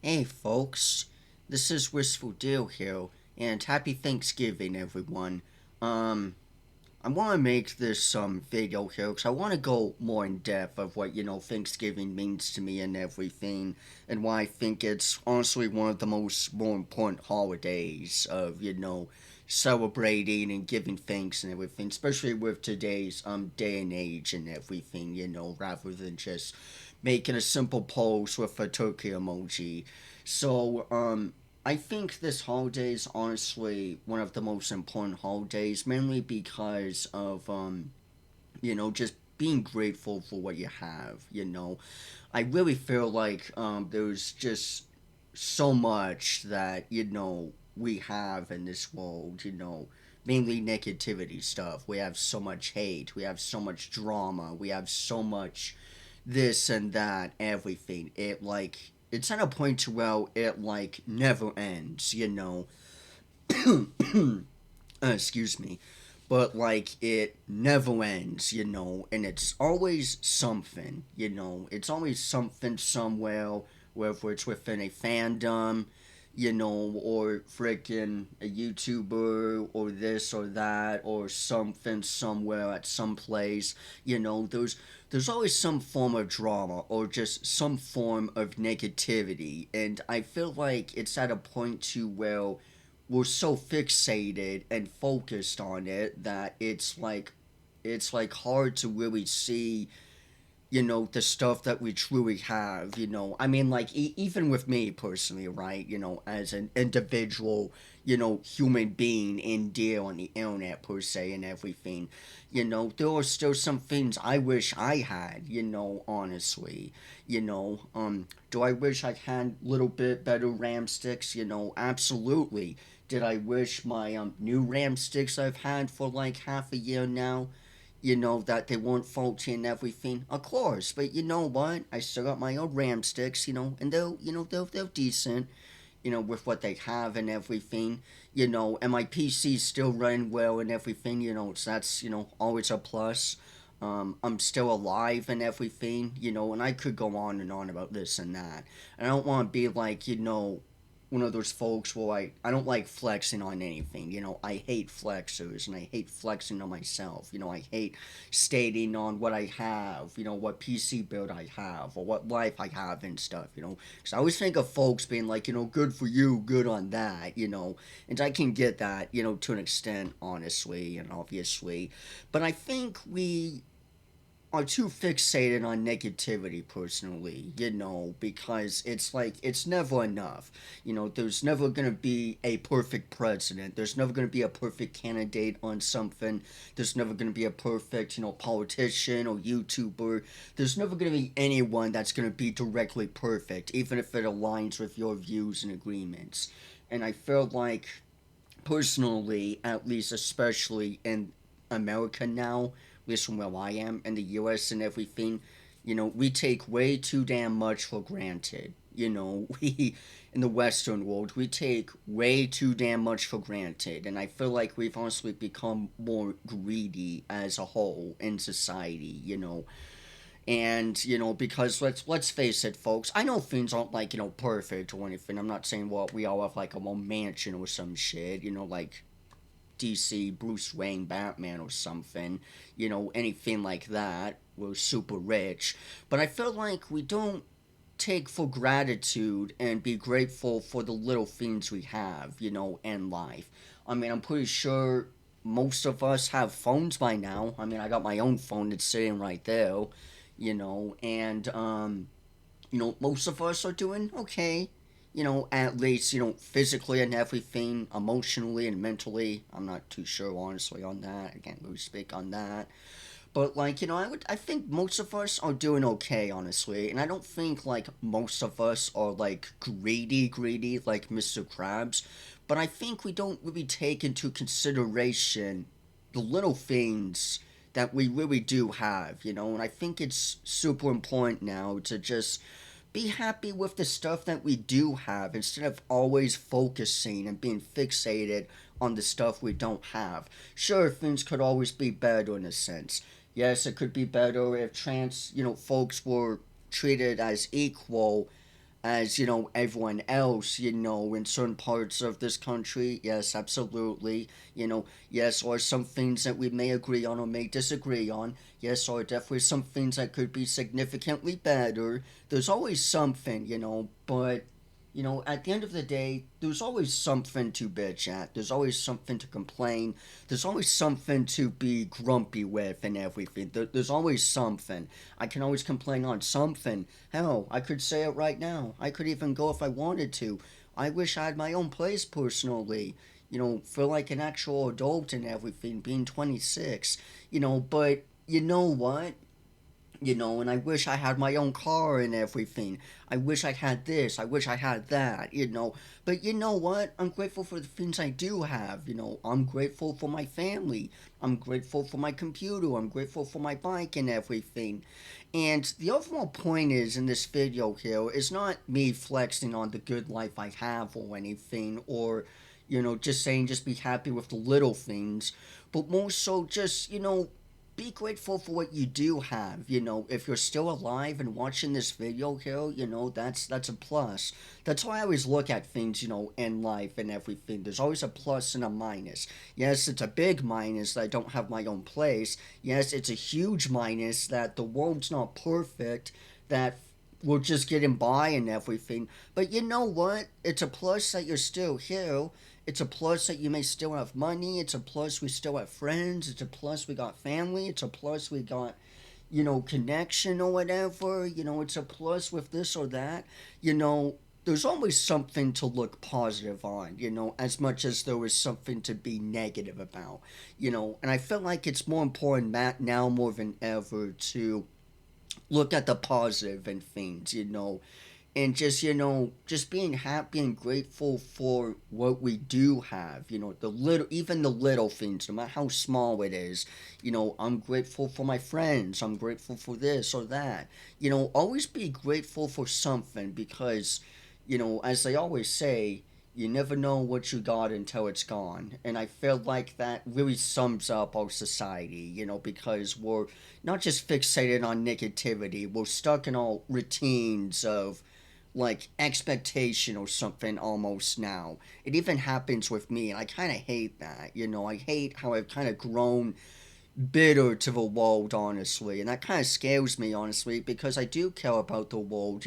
Hey folks, this is Wistful Deal here, and happy Thanksgiving, everyone. Um, I want to make this video here because I want to go more in depth of what Thanksgiving means to me and everything, and why I think it's honestly one of the more important holidays of celebrating and giving thanks and everything, especially with today's day and age and everything. Rather than just making a simple post with a turkey emoji. So I think this holiday is honestly one of the most important holidays, mainly because of just being grateful for what you have. I really feel like there's just so much that we have in this world. Mainly negativity stuff. We have so much hate. We have so much drama. We have so much this and that, everything. It's at a point to where it never ends, excuse me. But it never ends, and it's always something, It's always something somewhere, whether it's within a fandom, or freaking a YouTuber or this or that or something somewhere at some place. There's always some form of drama or just some form of negativity, and I feel like it's at a point to where we're so fixated and focused on it that it's like hard to really see the stuff that we truly have. I mean, even with me personally, right? As an individual, human being in deal on the internet per se and everything, there are still some things I wish I had, honestly. Do I wish I had a little bit better RAM sticks? Absolutely. Did I wish my new RAM sticks I've had for like half a year now, that they weren't faulty and everything? Of course, but you know what? I still got my old RAM sticks, and they're decent, with what they have and everything, and my PC's still running well and everything, so that's, always a plus. I'm still alive and everything, and I could go on and on about this and that. And I don't want to be like, one of those folks where I don't like flexing on anything. I hate flexers and I hate flexing on myself. I hate stating on what I have, what PC build I have or what life I have and stuff, Because I always think of folks being like, good for you, good on that, And I can get that, to an extent, honestly and obviously. But I think we are too fixated on negativity personally, because it's like it's never enough. There's never going to be a perfect president. There's never going to be a perfect candidate on something. There's never going to be a perfect, politician or YouTuber. There's never going to be anyone that's going to be directly perfect, even if it aligns with your views and agreements. And I feel like, personally, at least, especially in America now, at least from where I am, in the US and everything, we take way too damn much for granted. We, in the Western world, we take way too damn much for granted. And I feel like we've honestly become more greedy as a whole in society, and because let's face it, folks, I know things aren't like perfect or anything. I'm not saying, well, we all have like a one mansion or some shit, like DC, Bruce Wayne, Batman or something, anything like that. We're super rich. But I feel like we don't take for gratitude and be grateful for the little things we have, in life. I mean, I'm pretty sure most of us have phones by now. I mean, I got my own phone that's sitting right there, and most of us are doing okay, at least, physically and everything, emotionally and mentally. I'm not too sure, honestly, on that. I can't really speak on that. But, I think most of us are doing okay, honestly. And I don't think, most of us are, greedy, like Mr. Krabs. But I think we don't really take into consideration the little things that we really do have, And I think it's super important now to just be happy with the stuff that we do have instead of always focusing and being fixated on the stuff we don't have. Sure, things could always be better in a sense. Yes, it could be better if trans, folks were treated as equal as, everyone else, in certain parts of this country. Yes, absolutely. Yes, or some things that we may agree on or may disagree on. Yes, or definitely some things that could be significantly better. There's always something, but at the end of the day, there's always something to bitch at. There's always something to complain. There's always something to be grumpy with and everything. There's always something. I can always complain on something. Hell, I could say it right now. I could even go if I wanted to. I wish I had my own place personally. Feel like an actual adult and everything, being 26. But you know what? And I wish I had my own car and everything. I wish I had this. I wish I had that. But you know what? I'm grateful for the things I do have. I'm grateful for my family. I'm grateful for my computer. I'm grateful for my bike and everything. And the overall point is in this video here is not me flexing on the good life I have or anything, or, just saying just be happy with the little things, but more so just, be grateful for what you do have. If you're still alive and watching this video here, that's a plus. That's why I always look at things, in life and everything. There's always a plus and a minus. Yes, it's a big minus that I don't have my own place. Yes, it's a huge minus that the world's not perfect, that we're just getting by and everything. But you know what? It's a plus that you're still here. It's a plus that you may still have money. It's a plus we still have friends. It's a plus we got family. It's a plus we got, connection or whatever. It's a plus with this or that. There's always something to look positive on, as much as there is something to be negative about, and I feel like it's more important now more than ever to look at the positive in things, and just being happy and grateful for what we do have, even the little things, no matter how small it is. I'm grateful for my friends. I'm grateful for this or that. Always be grateful for something, because as they always say, you never know what you got until it's gone. And I feel like that really sums up our society, because we're not just fixated on negativity, we're stuck in all routines of like expectation or something almost now. It even happens with me, and I kind of hate that. I hate how I've kind of grown bitter to the world, honestly, and that kind of scares me, honestly, because I do care about the world.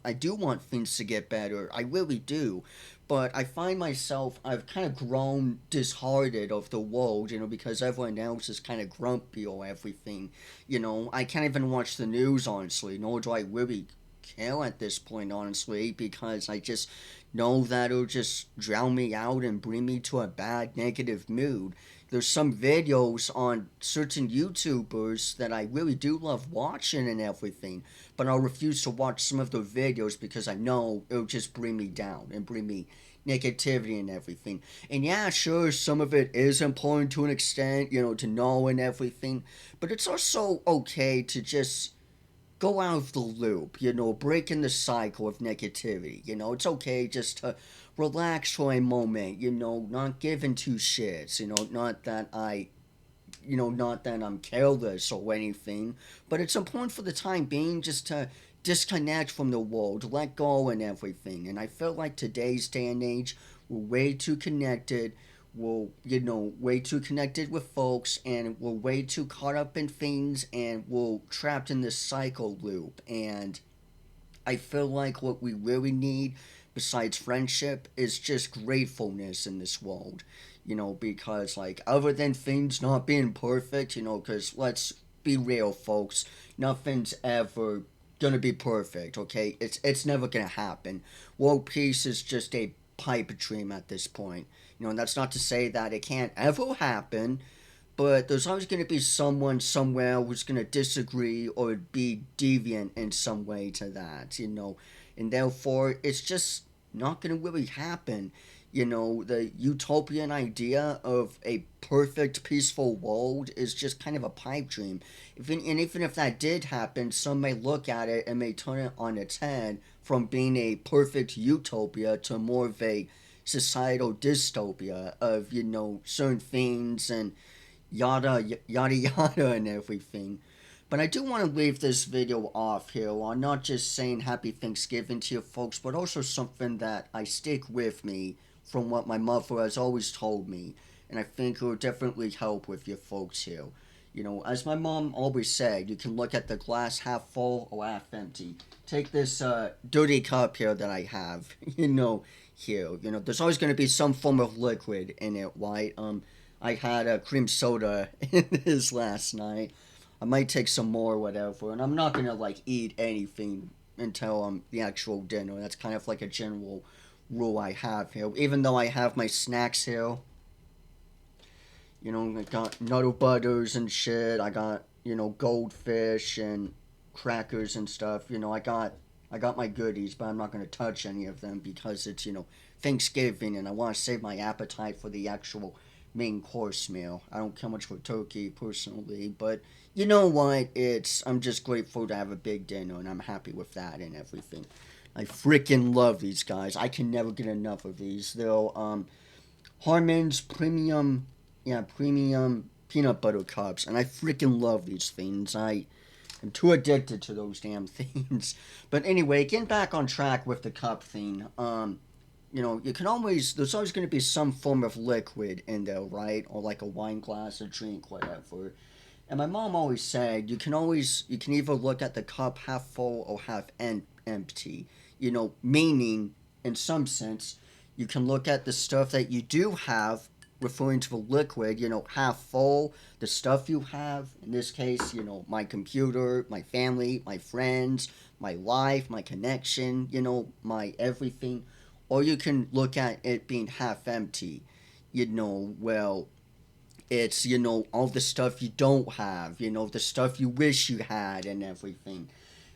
I do want things to get better. I really do. But I find myself, I've kind of grown disheartened of the world, because everyone else is kind of grumpy or everything. I can't even watch the news, honestly, nor do I really care at this point, honestly, because I just know that it'll just drown me out and bring me to a bad negative mood. There's some videos on certain YouTubers that I really do love watching and everything, but I'll refuse to watch some of their videos because I know it'll just bring me down and bring me negativity and everything. And yeah, sure, some of it is important to an extent, to know and everything, but it's also okay to just go out of the loop, breaking the cycle of negativity. It's okay just to relax for a moment, not giving two shits, not that I'm careless or anything, but it's important for the time being just to disconnect from the world, let go and everything. And I feel like today's day and age, we're way too connected. We're, way too connected with folks, and we're way too caught up in things, and we're trapped in this cycle loop. And I feel like what we really need, besides friendship, is just gratefulness in this world. Because, like, other than things not being perfect, because let's be real, folks, nothing's ever gonna be perfect, okay? It's never gonna happen. World peace is just a pipe dream at this point. And that's not to say that it can't ever happen, but there's always going to be someone somewhere who's going to disagree or be deviant in some way to that, and therefore it's just not going to really happen. The utopian idea of a perfect, peaceful world is just kind of a pipe dream. And even if that did happen, some may look at it and may turn it on its head from being a perfect utopia to more of a societal dystopia of, certain things and yada yada yada and everything. But I do want to leave this video off here on not just saying happy Thanksgiving to you folks, but also something that I stick with me from what my mother has always told me. And I think it will definitely help with you folks here. You know, as my mom always said, you can look at the glass half full or half empty. Take this dirty cup here that I have, here. There's always going to be some form of liquid in it, right? I had a cream soda in this last night. I might take some more, whatever, and I'm not gonna like eat anything until the actual dinner. That's kind of like a general rule I have here. Even though I have my snacks here, I got Nutter Butters and shit. I got goldfish and crackers and stuff. I got my goodies, but I'm not gonna touch any of them because it's Thanksgiving, and I want to save my appetite for the actual main course meal. I don't care much for turkey personally, but you know what? I'm just grateful to have a big dinner, and I'm happy with that and everything. I freaking love these guys. I can never get enough of these. They're Harmon's premium peanut butter cups, and I freaking love these things. I am too addicted to those damn things. But anyway, getting back on track with the cup thing. There's always going to be some form of liquid in there, right? Or like a wine glass, a drink, whatever. And my mom always said you can either look at the cup half full or half empty. Meaning, in some sense, you can look at the stuff that you do have, referring to the liquid, half full, the stuff you have, in this case, my computer, my family, my friends, my life, my connection, my everything. Or you can look at it being half empty. Well, it's, all the stuff you don't have, the stuff you wish you had and everything.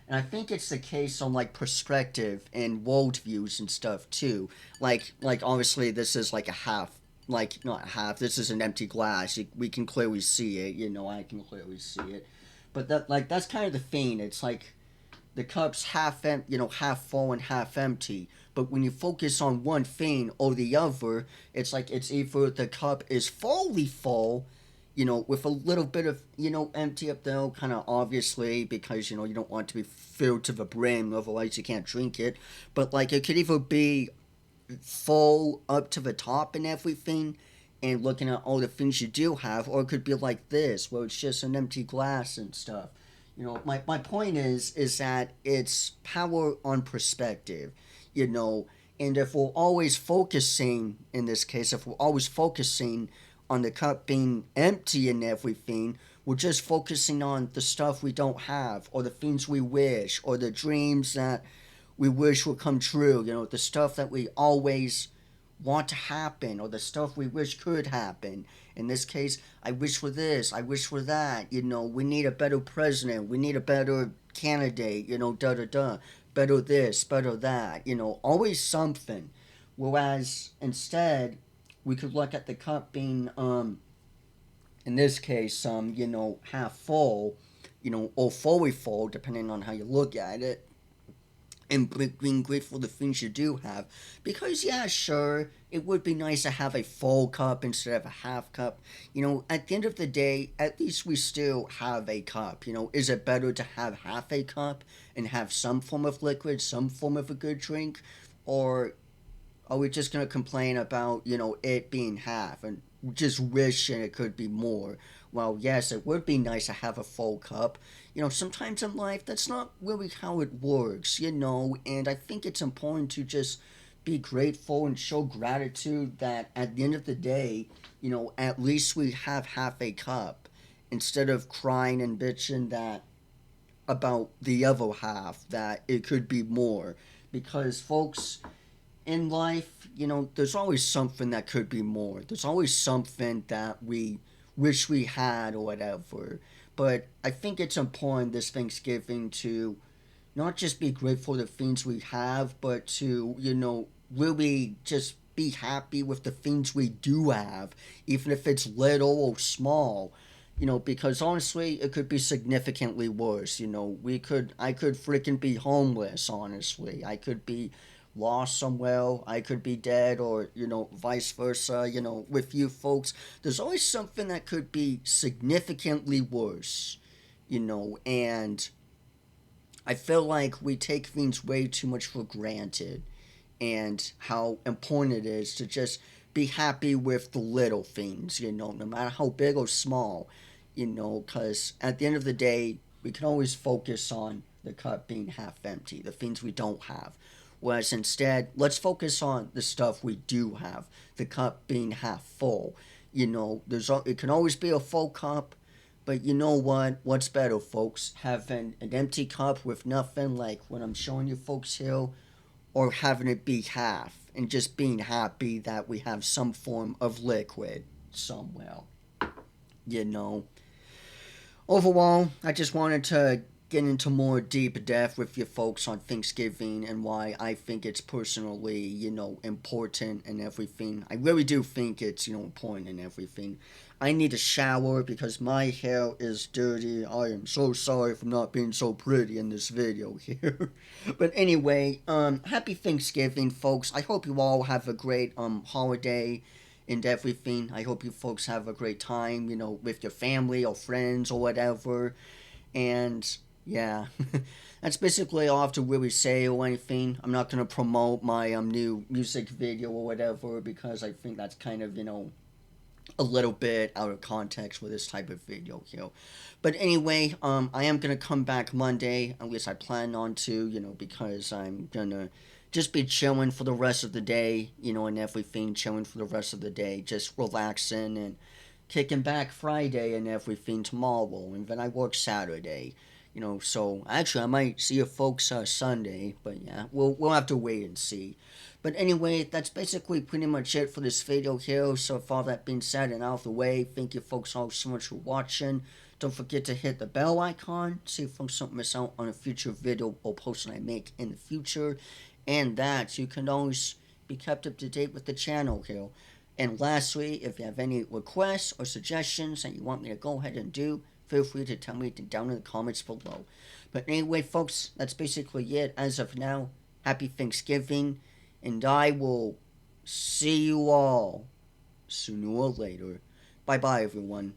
And I think it's the case on like perspective and worldviews and stuff too. Like obviously this is like a half, like not half. This is an empty glass. We can clearly see it. I can clearly see it. But that's kind of the thing. It's like the cup's half full and half empty. But when you focus on one thing or the other, it's like it's either the cup is fully full, with a little bit of, empty up there, kind of obviously, because, you don't want it to be filled to the brim, otherwise you can't drink it. But, like, it could either be full up to the top and everything, and looking at all the things you do have, or it could be like this, where it's just an empty glass and stuff. My point is that it's power on perspective, and if we're always focusing, in this case, if we're always focusing on the cup being empty and everything, we're just focusing on the stuff we don't have, or the things we wish, or the dreams that we wish would come true, the stuff that we always want to happen, or the stuff we wish could happen. In this case, I wish for this, I wish for that, we need a better president, we need a better candidate, da da da, better this, better that, always something. Whereas instead, we could look at the cup being, in this case, half full, or fully full, depending on how you look at it, and being grateful for the things you do have. Because, yeah, sure, it would be nice to have a full cup instead of a half cup. At the end of the day, at least we still have a cup. Is it better to have half a cup and have some form of liquid, some form of a good drink? Or are we just going to complain about, it being half and just wishing it could be more? Well, yes, it would be nice to have a full cup. Sometimes in life, that's not really how it works, and I think it's important to just be grateful and show gratitude that at the end of the day, at least we have half a cup instead of crying and bitching that about the other half, that it could be more. Because, folks, in life, there's always something that could be more. There's always something that we wish we had or whatever. But I think it's important this Thanksgiving to not just be grateful for the things we have, but to, really just be happy with the things we do have, even if it's little or small. Because honestly, it could be significantly worse. I could freaking be homeless, honestly. I could be lost somewhere, I could be dead, or, vice versa, with you folks. There's always something that could be significantly worse. and I feel like we take things way too much for granted, and how important it is to just be happy with the little things, no matter how big or small, because at the end of the day, we can always focus on the cup being half empty, the things we don't have. Whereas instead, let's focus on the stuff we do have, the cup being half full. It can always be a full cup, but you know what? What's better, folks? Having an empty cup with nothing, like what I'm showing you folks here, or having it be half and just being happy that we have some form of liquid somewhere. You know. Overall, I just wanted to get into more deep depth with you folks on Thanksgiving and why I think it's personally, important and everything. I really do think it's, important and everything. I need a shower because my hair is dirty. I am so sorry for not being so pretty in this video here. But anyway, happy Thanksgiving, folks. I hope you all have a great holiday and everything. I hope you folks have a great time, with your family or friends or whatever. And yeah, that's basically all I have to really say or anything. I'm not gonna promote my new music video or whatever because I think that's kind of a little bit out of context with this type of video here. But anyway, I am gonna come back Monday. At least I plan on to, because I'm gonna just be chilling for the rest of the day, and everything, chilling for the rest of the day, just relaxing and kicking back Friday and everything tomorrow, and then I work Saturday. So actually I might see you folks Sunday, but yeah, we'll have to wait and see. But anyway, that's basically pretty much it for this video here. So with all that being said and out of the way, thank you folks all so much for watching. Don't forget to hit the bell icon so you folks don't miss out on a future video or post that I make in the future. And that you can always be kept up to date with the channel here. And lastly, if you have any requests or suggestions that you want me to go ahead and do, feel free to tell me down in the comments below. But anyway, folks, that's basically it as of now. Happy Thanksgiving, and I will see you all sooner or later. Bye-bye, everyone.